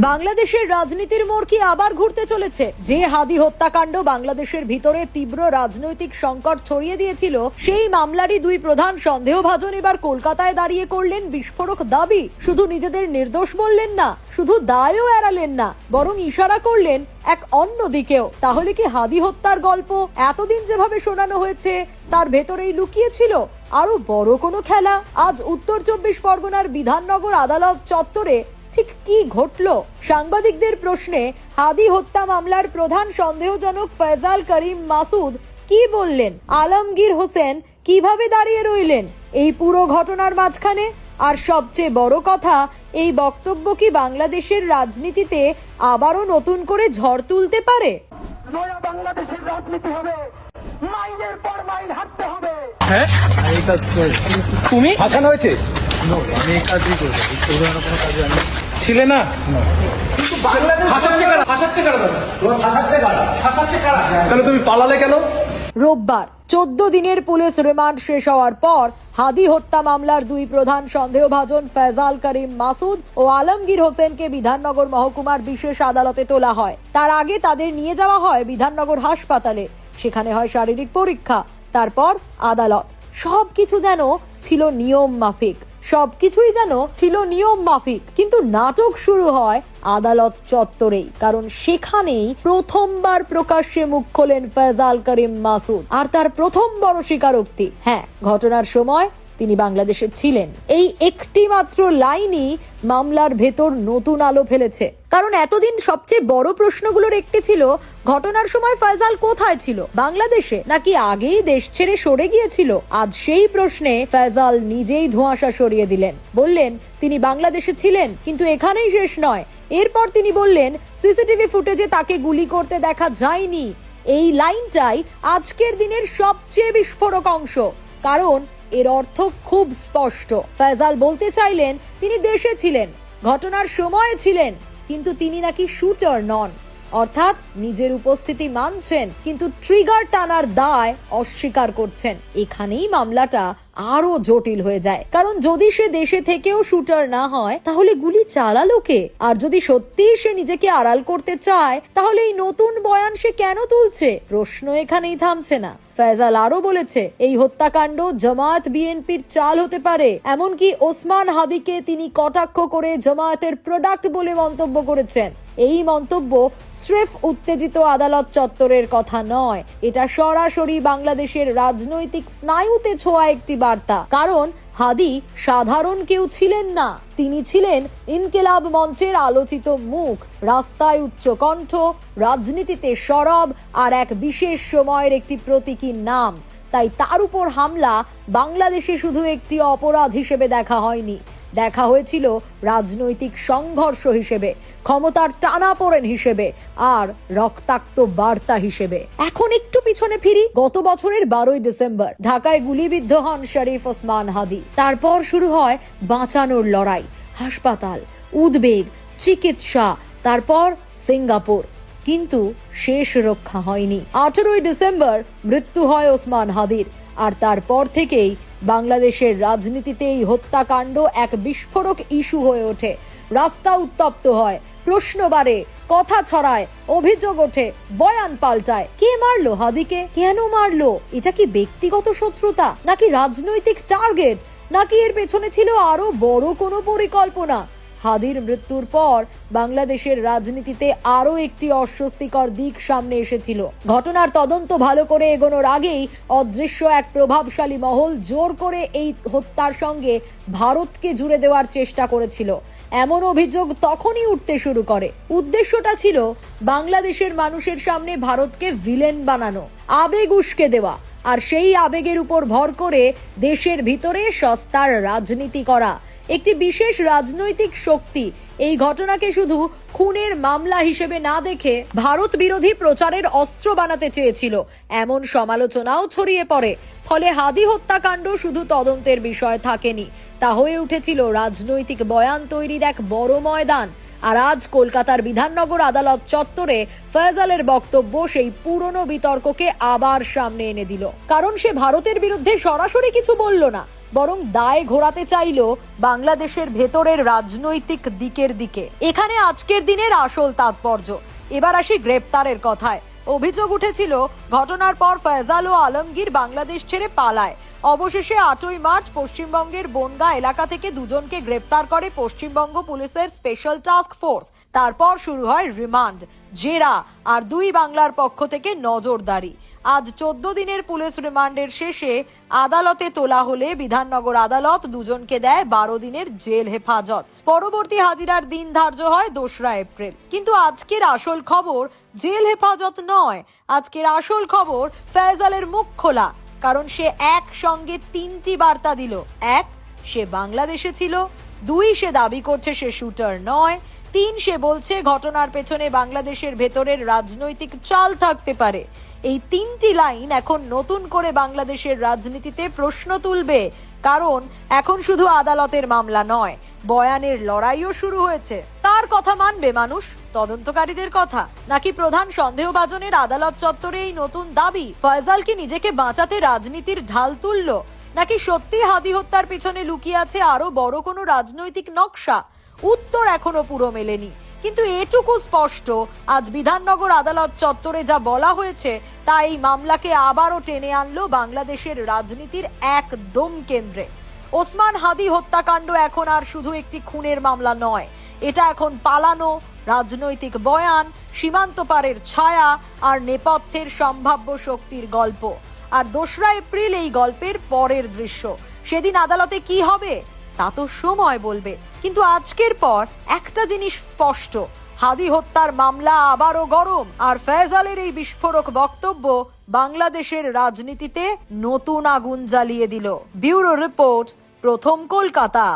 বাংলাদেশের রাজনীতির মোড় কি আবার ঘুরতে চলেছে? যে হাদি হত্যাকাণ্ড বাংলাদেশের ভিতরে তীব্র রাজনৈতিক সংকট ছড়িয়ে দিয়েছিল, সেই মামলারই দুই প্রধান সন্দেহভাজন এবার কলকাতায় দাঁড়িয়ে করলেন বিস্ফোরক দাবি। শুধু নিজেদের নির্দোষ বললেন না, শুধু দায়ও এড়ালেন না, বরং ইশারা করলেন এক অন্য দিকেও। তাহলে কি হাদি হত্যার গল্প এতদিন যেভাবে শোনানো হয়েছে তার ভেতরেই লুকিয়ে ছিল আরো বড় কোনো খেলা? আজ উত্তর 24 পরগনার বিধাননগর আদালত চত্বরে ঠিক কি ঘটলো? সাংবাদিকদের প্রশ্নে হাদি হত্যা মামলার প্রধান সন্দেহজনক ফয়জাল করিম মাসুদ কি বললেন? আলমগীর হোসেন কিভাবে দাঁড়িয়ে রইলেন এই পুরো ঘটনার মাঝখানে? আর সবচেয়ে বড় কথা, এই বক্তব্য কি বাংলাদেশের রাজনীতিতে আবারও নতুন করে ঝড় তুলতে পারে? নয়া বাংলাদেশের রাজনীতি হবে, মাইলের পর মাইল হাঁটতে হবে। হ্যাঁ, তুমি ফাঁসানো হয়েছে? আমি এই কাজই করবো, এই ধরনের কোনো কাজে আমি ছিলে না। কিন্তু বাংলাদেশ ফাঁসাচ্ছে কারা? ফাঁসাচ্ছে কারা? তোমার ফাঁসাচ্ছে কারা? ফাঁসাচ্ছে কারা? তাহলে তুমি পালালে কেন? রোববার 14 দিনের পুলিশ রিমান্ড শেষ হওয়ার পর হাদি হত্যা মামলার দুই প্রধান সন্দেহভাজন ফয়জাল করিম মাসুদ ও আলমগীর হোসেনকে বিধাননগর মহকুমার বিশেষ আদালতে তোলা হয়। তার আগে তাদের নিয়ে যাওয়া হয় বিধাননগর হাসপাতালে। সেখানে হয় শারীরিক পরীক্ষা, তারপর আদালত। সবকিছু যেন ছিল নিয়ম মাফিক, সবকিছুই যেন ছিল নিয়ম মাফিক। কিন্তু নাটক শুরু হয় আদালত চত্বরেই, কারণ সেখানেই প্রথমবার প্রকাশ্যে মুখ খোলেন ফয়জাল করিম মাসুদ। আর তার প্রথম বড় স্বীকারোক্তি, হ্যাঁ, ঘটনার সময় তিনি বাংলাদেশে ছিলেন। এই একটি মাত্র লাইনই মামলার ভেতর নতুন আলো ফেলেছে। কারণ এতদিন সবচেয়ে বড় প্রশ্নগুলোর একটি ছিল, ঘটনার সময় ফয়জাল কোথায় ছিল? বাংলাদেশে, নাকি আগেই দেশ ছেড়ে সরে গিয়েছিল? আজ সেই প্রশ্নে ফয়জাল নিজেই ধোঁয়াশা সরিয়ে দিলেন। বললেন তিনি বাংলাদেশে ছিলেন, কিন্তু এখানেই শেষ নয়। এরপর তিনি বললেন সিসিটিভি ফুটেজে তাকে গুলি করতে দেখা যায়নি। এই লাইনটাই আজকের দিনের সবচেয়ে বিস্ফোরক অংশ, কারণ এর অর্থ খুব স্পষ্ট। ফয়জাল বলতে চাইলেন তিনি দেশে ছিলেন, ঘটনার সময়ে ছিলেন, কিন্তু তিনি নাকি শুটার নন। অর্থাৎ নিজের উপস্থিতি মানছেন, কিন্তু ট্রিগার টানার দায় অস্বীকার করছেন। এখানেই মামলাটা আরো জটিল হয়ে যায়। কারণ যদি সে দেশে থেকেও শুটার না হয়, তাহলে গুলি চালালো কে? আর যদি সত্যিই সে নিজেকে আড়াল করতে চায়, তাহলে এই নতুন বয়ান সে কেন তুলছে? প্রশ্ন এখানেই থামছে না। ফয়জাল আরো বলেছে এই হত্যাকাণ্ড জামায়াত বিএনপির চাল হতে পারে। এমনকি ওসমান হাদিকে তিনি কটাক্ষ করে জামায়াতের প্রোডাক্ট বলে মন্তব্য করেছেন। এই মন্তব্য স্রেফ উত্তেজিত আদালত চত্বরের কথা নয়, এটা সরাসরি বাংলাদেশের রাজনৈতিক স্নায়ুতে ছোঁয়া একটি বার্তা। কারণ হাদি সাধারণ কেউ ছিলেন না, তিনি ছিলেন ইনকিলাব মঞ্চের আলোচিত মুখ, রাস্তায় উচ্চ কণ্ঠ, রাজনীতিতে সরব, আর এক বিশেষ সময়ের একটি প্রতীকী নাম। তাই তার উপর হামলা বাংলাদেশে শুধু একটি অপরাধ হিসেবে দেখা হয়নি, দেখা হয়েছিল রাজনৈতিক সংঘর্ষ হিসেবে, ক্ষমতার টানাপোড়েন হিসেবে, আর রক্তাক্ত বার্তা হিসেবে। এখন একটু পিছনে ফিরি। গত বছরের 12ই ডিসেম্বর ঢাকায় গুলিবিদ্ধ হন শরীফ ওসমান হাদি। তারপর শুরু হয় বাঁচানোর লড়াই, হাসপাতাল, উদ্বেগ, চিকিৎসা, তারপর সিঙ্গাপুর। কিন্তু শেষ রক্ষা হয়নি। 18ই ডিসেম্বর মৃত্যু হয় ওসমান হাদির। আর তারপর থেকেই বাংলাদেশের রাজনীতিতে এই হত্যাকাণ্ড এক বিস্ফোরক ইস্যু হয়ে ওঠে। রাস্তা উত্তপ্ত হয়, প্রশ্ন বাড়ে, কথা ছড়ায়, অভিযোগ ওঠে, বয়ান পাল্টায়। কে মারলো হাদিকে? কেন মারলো? এটা কি ব্যক্তিগত শত্রুতা, নাকি রাজনৈতিক টার্গেট, নাকি এর পেছনে ছিল আরো বড় কোনো পরিকল্পনা? হাদির মৃত্যুর পর বাংলাদেশের রাজনীতিতে আরো একটি অস্বস্তিকর দিক সামনে এসেছিল। ঘটনার তদন্ত ভালো করে এগোনোর আগেই অদৃশ্য এক প্রভাবশালী মহল জোর করে এই হত্যার সঙ্গে ভারতকে জুড়ে দেওয়ার চেষ্টা করেছিল। এমন অভিযোগ তখনই উঠতে শুরু করে। উদ্দেশ্যটা ছিল বাংলাদেশের মানুষের সামনে ভারতকে ভিলেন বানানো, আবেগ উস্কে দেওয়া, আর সেই আবেগের উপর ভর করে দেশের ভিতরে সস্তার রাজনীতি করা। একটি বিশেষ রাজনৈতিক শক্তি এই ঘটনাকে শুধু খুনের মামলা হিসেবে না দেখে ভারত বিরোধী প্রচারের অস্ত্র বানাতে চেয়েছিল, এমন সমালোচনাও ছড়িয়ে পড়ে। ফলে হাদি হত্যাকাণ্ড শুধু তদন্তের বিষয় থাকেনি, তা হয়ে উঠেছিল রাজনৈতিক বয়ান তৈরির এক বড় ময়দান। আর আজ কলকাতার বিধাননগর আদালত চত্বরে ফয়জালের বক্তব্য সেই পুরনো বিতর্ককে আবার সামনে এনে দিল। কারণ সে ভারতের বিরুদ্ধে সরাসরি কিছু বলল না, বরং দায় ঘোরাতে চাইল বাংলাদেশের ভেতরের রাজনৈতিক দিকের দিকে। এখানে আজকের দিনের আসল তাৎপর্য। এবার আসি গ্রেপ্তারের কথায়। অভিযোগ উঠেছিল ঘটনার পর ফয়জাল ও আলমগীর বাংলাদেশ ছেড়ে পালায়। অবশেষে 8ই মার্চ পশ্চিমবঙ্গের বনগাঁ এলাকা থেকে দুজনকে গ্রেপ্তার করে পশ্চিমবঙ্গ পুলিশের স্পেশাল টাস্ক ফোর্স। তারপর শুরু হয় রিমান্ড, জেরা আর দুই বাংলার পক্ষ থেকে নজরদারি। আজ 14 দিনের পুলিশ রিমান্ডের শেষে আদালতে তোলা হলে বিধাননগর আদালত দুজনকে দেয় 12 দিনের জেল হেফাজত। পরবর্তী হাজিরার দিন ধার্য হয় 2রা এপ্রিল। কিন্তু আজকের আসল খবর জেল হেফাজত নয়, আজকের আসল খবর ফয়জালের মুখ খোলা। কারণ সে একসঙ্গে 3টি বার্তা দিল। 1, সে বাংলাদেশে ছিল। 2, সে দাবি করছে সে শুটার নয়। 3, সে বলছে ঘটনার পেছনে বাংলাদেশের ভেতরের রাজনৈতিক চাল থাকতে পারে। এই 3টি লাইন এখন নতুন করে বাংলাদেশের রাজনীতিতে প্রশ্ন তুলবে। কারণ এখন শুধু আদালতের মামলা নয়, বয়ানের লড়াইও শুরু হয়েছে। কার কথা মানবে মানুষ? তদন্তকারীদের কথা, নাকি প্রধান সন্দেহভাজনের আদালত চত্বরে এই নতুন দাবি? ফয়জাল কি নিজেকে বাঁচাতে রাজনীতির ঢাল তুলল, নাকি সত্যি হাদি হত্যার পিছনে লুকিয়ে আছে আরো বড় কোনো রাজনৈতিক নকশা? উত্তর এখনো পুরো মেলেনি, কিন্তু এটুকু স্পষ্ট, আজ বিধাননগর আদালত চত্বরে যা বলা হয়েছে তা এই মামলাকে আবারও টেনে আনলো বাংলাদেশের রাজনীতির একদম কেন্দ্রে। ওসমান হাদি হত্যাকাণ্ড এখন আর শুধু একটি খুনের মামলা নয়, এটা এখন পালানো রাজনৈতিক বয়ান, সীমান্ত পারের ছায়া আর নেপথ্যের সম্ভাব্য শক্তির গল্প। আর 2রা এপ্রিল এই গল্পের পরের দৃশ্য। সেদিন আদালতে কি হবে তা তো সময় বলবে, কিন্তু আজকের পর একটা জিনিস স্পষ্ট, হাদি হত্যার মামলা আবারও গরম। আর ফয়জালের এই বিস্ফোরক বক্তব্য বাংলাদেশের রাজনীতিতে নতুন আগুন জ্বালিয়ে দিল। ব্যুরো রিপোর্ট, প্রথম কলকাতা।